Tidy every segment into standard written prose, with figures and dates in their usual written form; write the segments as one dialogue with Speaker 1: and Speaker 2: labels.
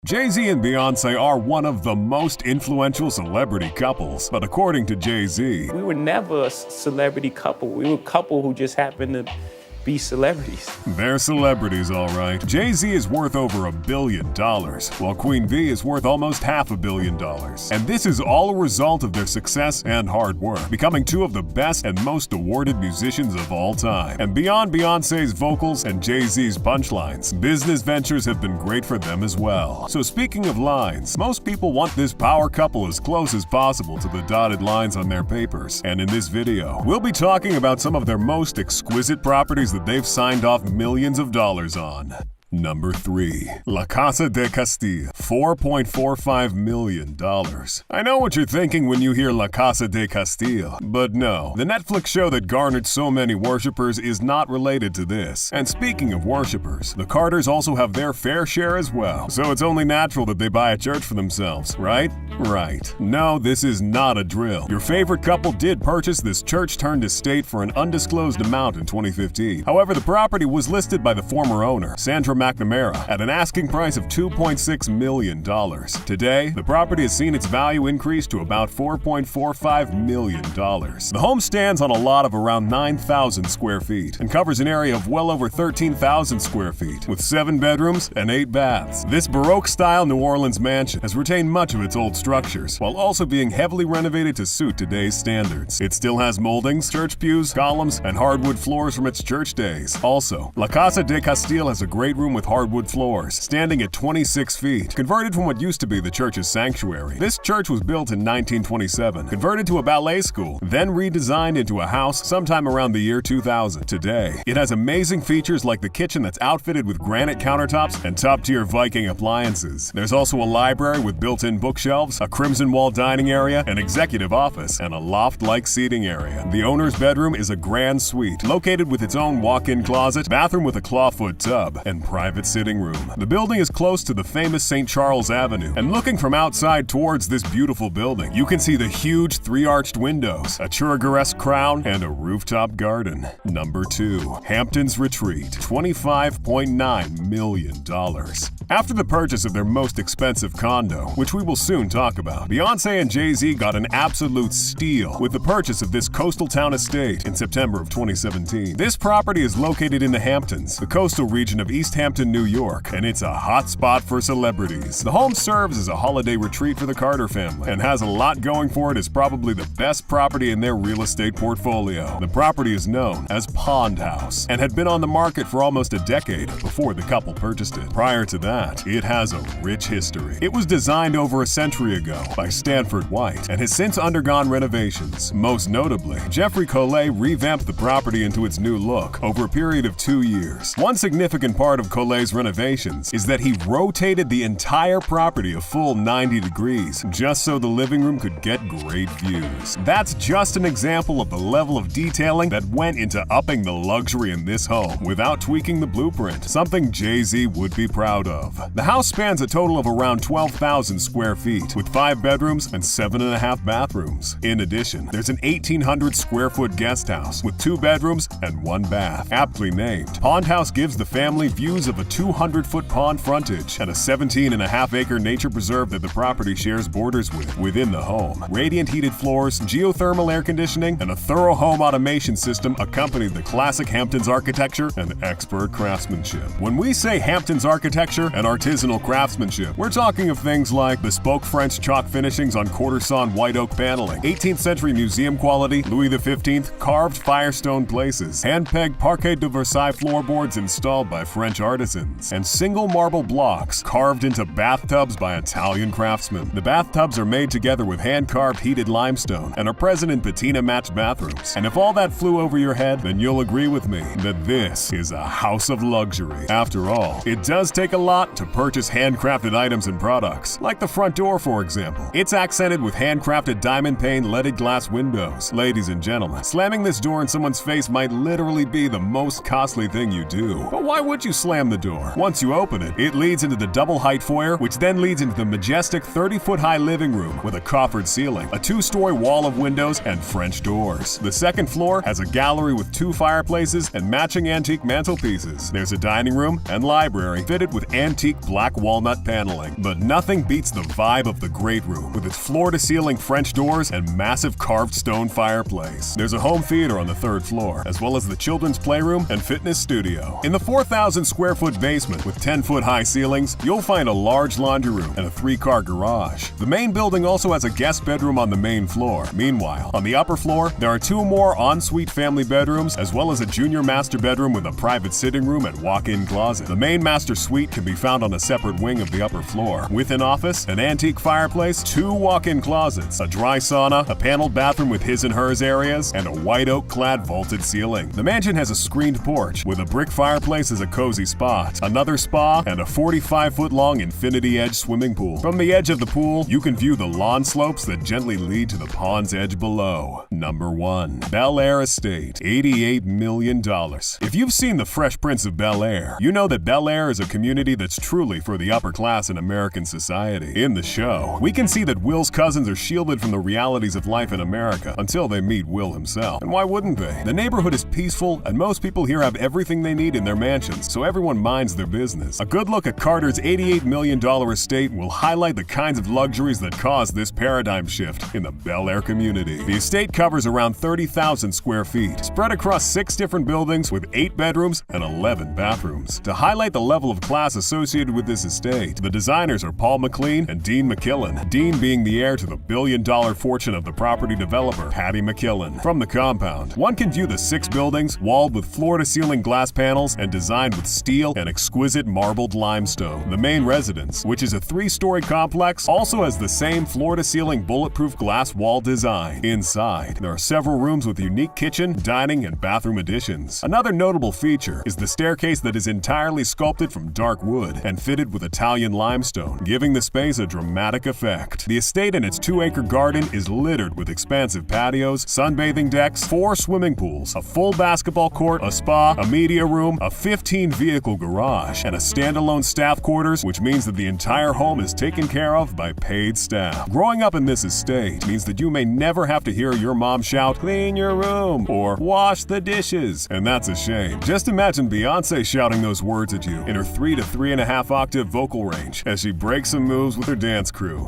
Speaker 1: Jay-Z and Beyonce are one of the most influential celebrity couples, but according to Jay-Z,
Speaker 2: we were never a celebrity couple. We were a couple who just happened to be celebrities.
Speaker 1: They're celebrities, all right. Jay-Z is worth over $1 billion, while Queen Bee is worth almost $500 million. And this is all a result of their success and hard work, becoming two of the best and most awarded musicians of all time. And beyond Beyonce's vocals and Jay-Z's punchlines, business ventures have been great for them as well. So speaking of lines, most people want this power couple as close as possible to the dotted lines on their papers. And in this video, we'll be talking about some of their most exquisite properties that they've signed off millions of dollars on. Number 3. La Casa de Castille, $4.45 million. I know what you're thinking when you hear La Casa de Castille, but no. The Netflix show that garnered so many worshippers is not related to this. And speaking of worshippers, the Carters also have their fair share as well. So it's only natural that they buy a church for themselves, right? Right. No, this is not a drill. Your favorite couple did purchase this church-turned-estate for an undisclosed amount in 2015. However, the property was listed by the former owner, Sandra McNamara, at an asking price of $2.6 million. Today, the property has seen its value increase to about $4.45 million. The home stands on a lot of around 9,000 square feet and covers an area of well over 13,000 square feet, with 7 bedrooms and 8 baths. This Baroque-style New Orleans mansion has retained much of its old structures, while also being heavily renovated to suit today's standards. It still has moldings, church pews, columns, and hardwood floors from its church days. Also, La Casa de Castille has a great room with hardwood floors, standing at 26 feet, converted from what used to be the church's sanctuary. This church was built in 1927, converted to a ballet school, then redesigned into a house sometime around the year 2000. Today, it has amazing features like the kitchen that's outfitted with granite countertops and top-tier Viking appliances. There's also a library with built-in bookshelves, a crimson wall dining area, an executive office, and a loft-like seating area. The owner's bedroom is a grand suite, located with its own walk-in closet, bathroom with a clawfoot tub, and private sitting room. The building is close to the famous St. Charles Avenue, and looking from outside towards this beautiful building, you can see the huge 3-arched windows, a Churrigueresque crown, and a rooftop garden. Number 2. Hamptons Retreat, $25.9 million. After the purchase of their most expensive condo, which we will soon talk about, Beyonce and Jay-Z got an absolute steal with the purchase of this coastal town estate in September of 2017. This property is located in the Hamptons, the coastal region of East Hampton, New York, and it's a hot spot for celebrities. The home serves as a holiday retreat for the Carter family and has a lot going for it as probably the best property in their real estate portfolio. The property is known as Pond House and had been on the market for almost a decade before the couple purchased it. Prior to that, it has a rich history. It was designed over a century ago by Stanford White and has since undergone renovations. Most notably, Jeffrey Collet revamped the property into its new look over a period of 2 years. One significant part of Collet's renovations is that he rotated the entire property a full 90 degrees just so the living room could get great views. That's just an example of the level of detailing that went into upping the luxury in this home without tweaking the blueprint, something Jay-Z would be proud of. The house spans a total of around 12,000 square feet with 5 bedrooms and 7.5 bathrooms. In addition, there's an 1,800 square foot guest house with 2 bedrooms and 1 bath. Aptly named, Pond House gives the family views of a 200-foot pond frontage and a 17.5-acre nature preserve that the property shares borders with within the home. Radiant heated floors, geothermal air conditioning, and a thorough home automation system accompany the classic Hamptons architecture and expert craftsmanship. When we say Hamptons architecture and artisanal craftsmanship, we're talking of things like bespoke French chalk finishings on quarter-sawn white oak paneling, 18th century museum quality, Louis XV carved firestone places, hand-pegged Parquet de Versailles floorboards installed by French artisans, and single marble blocks carved into bathtubs by Italian craftsmen. The bathtubs are made together with hand-carved heated limestone and are present in patina-matched bathrooms. And if all that flew over your head, then you'll agree with me that this is a house of luxury. After all, it does take a lot to purchase handcrafted items and products, like the front door, for example. It's accented with handcrafted diamond pane leaded glass windows. Ladies and gentlemen, slamming this door in someone's face might literally be the most costly thing you do. But why would you slam slam the door. Once you open it, it leads into the double-height foyer, which then leads into the majestic 30-foot-high living room with a coffered ceiling, a 2-story wall of windows, and French doors. The second floor has a gallery with 2 fireplaces and matching antique mantelpieces. There's a dining room and library fitted with antique black walnut paneling. But nothing beats the vibe of the great room, with its floor-to-ceiling French doors and massive carved stone fireplace. There's a home theater on the 3rd floor, as well as the children's playroom and fitness studio. In the 4,000-square-foot basement with 10-foot-high ceilings, you'll find a large laundry room and a 3-car garage. The main building also has a guest bedroom on the main floor. Meanwhile, on the upper floor, there are 2 more ensuite family bedrooms, as well as a junior master bedroom with a private sitting room and walk-in closet. The main master suite can be found on a separate wing of the upper floor, with an office, an antique fireplace, 2 walk-in closets, a dry sauna, a paneled bathroom with his and hers areas, and a white oak-clad vaulted ceiling. The mansion has a screened porch with a brick fireplace as a cozy spot, another spa, and a 45-foot-long infinity-edge swimming pool. From the edge of the pool, you can view the lawn slopes that gently lead to the pond's edge below. Number 1. Bel Air Estate, $88 million. If you've seen The Fresh Prince of Bel Air, you know that Bel Air is a community that's truly for the upper class in American society. In the show, we can see that Will's cousins are shielded from the realities of life in America until they meet Will himself. And why wouldn't they? The neighborhood is peaceful, and most people here have everything they need in their mansions, so everyone minds their business. A good look at Carter's $88 million estate will highlight the kinds of luxuries that caused this paradigm shift in the Bel Air community. The estate covers around 30,000 square feet, spread across 6 different buildings with 8 bedrooms and 11 bathrooms. To highlight the level of class associated with this estate, the designers are Paul McLean and Dean McKillen, Dean being the heir to the billion-dollar fortune of the property developer Patty McKillen. From the compound, one can view the 6 buildings, walled with floor-to-ceiling glass panels and designed with steel and exquisite marbled limestone. The main residence, which is a 3-story complex, also has the same floor-to-ceiling bulletproof glass wall design. Inside, there are several rooms with unique kitchen, dining, and bathroom additions. Another notable feature is the staircase that is entirely sculpted from dark wood and fitted with Italian limestone, giving the space a dramatic effect. The estate and its 2-acre garden is littered with expansive patios, sunbathing decks, 4 swimming pools, a full basketball court, a spa, a media room, a 15-vehicle garage, and a standalone staff quarters, which means that the entire home is taken care of by paid staff. Growing up in this estate means that you may never have to hear your mom shout, "Clean your room," or "Wash the dishes," and that's a shame. Just imagine Beyonce shouting those words at you in her 3 to 3.5 octave vocal range as she breaks some moves with her dance crew.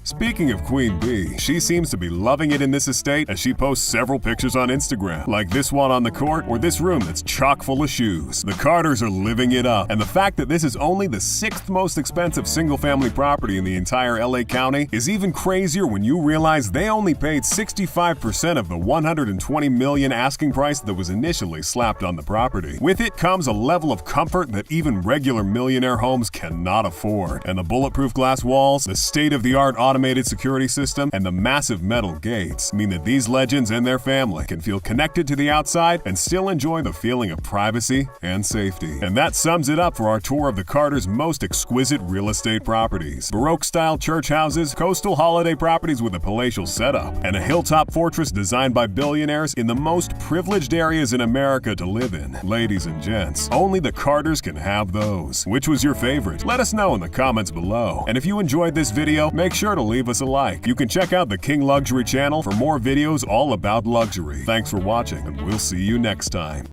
Speaker 1: Speaking of Queen Bee, she seems to be loving it in this estate as she posts several pictures on Instagram, like this one on the court or this room that's chock full of shoes. The Carters are living it up, and the fact that this is only the 6th most expensive single-family property in the entire LA County is even crazier when you realize they only paid 65% of the $120 million asking price that was initially slapped on the property. With it comes a level of comfort that even regular millionaire homes cannot afford, and the bulletproof glass walls, the state-of-the-art automated security system, and the massive metal gates mean that these legends and their family can feel connected to the outside and still enjoy the feeling of privacy and safety. And that sums it up for our tour of the Carters' most exquisite real estate properties. Baroque-style church houses, coastal holiday properties with a palatial setup, and a hilltop fortress designed by billionaires in the most privileged areas in America to live in. Ladies and gents, only the Carters can have those. Which was your favorite? Let us know in the comments below. And if you enjoyed this video, make sure to leave us a like. You can check out the King Luxury channel for more videos all about luxury. Thanks for watching, and we'll see you next time.